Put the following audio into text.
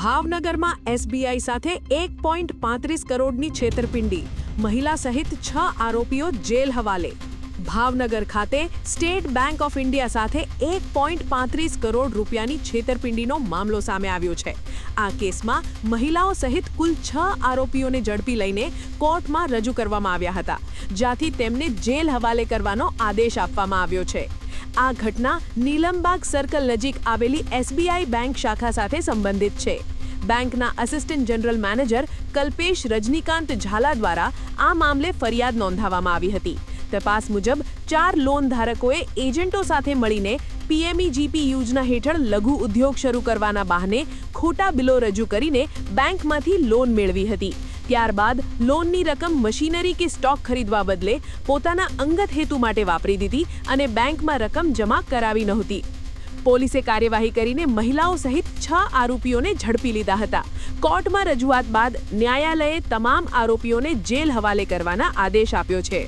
ભાવનગરમાં એસબીઆઈ સાથે 1.35 કરોડની છેતરપિંડી, મહિલા સહિત 6 આરોપીઓ જેલ હવાલે। ભાવનગર ખાતે સ્ટેટ બેંક ઓફ ઇન્ડિયા સાથે 1.35 કરોડ રૂપિયાની છેતરપિંડીનો મામલો સામે આવ્યો છે। આ કેસમાં મહિલાઓ સહિત કુલ 6 આરોપીઓને ઝડપી લઈને કોર્ટમાં રજૂ કરવામાં આવ્યા હતા, જ્યાંથી તેમને જેલ હવાલે કરવાનો આદેશ આપવામાં આવ્યો છે। આ ઘટના નીલમબાગ સર્કલ નજીક આવેલી એસબીઆઈ બેંક શાખા સાથે સંબંધિત છે। બેંકના assistant general manager Kalpesh Rajnikant Jhala દ્વારા આ મામલે ફરિયાદ નોંધાવવામાં આવી હતી। તપાસ મુજબ 4 લોન ધારકોએ એજન્ટો સાથે મળીને પીએમઈજીપી યોજના હેઠળ લઘુ ઉદ્યોગ શરૂ કરવાના બહાને ખોટા બિલો રજૂ કરીને બેંકમાંથી લોન મેળવી હતી। ત્યારબાદ લોનની રકમ મશીનરી કે સ્ટોક ખરીદવા બદલે પોતાના અંગત હેતુ માટે વાપરી દીધી અને બેંકમાં રકમ જમા કરાવી નહોતી। પોલીસે કાર્યવાહી કરીને મહિલાઓ સહિત 6 આરોપીઓને ઝડપી લીધા હતા। કોર્ટમાં રજૂઆત બાદ ન્યાયાલયે તમામ આરોપીઓને જેલ હવાલે કરવાના આદેશ આપ્યો છે।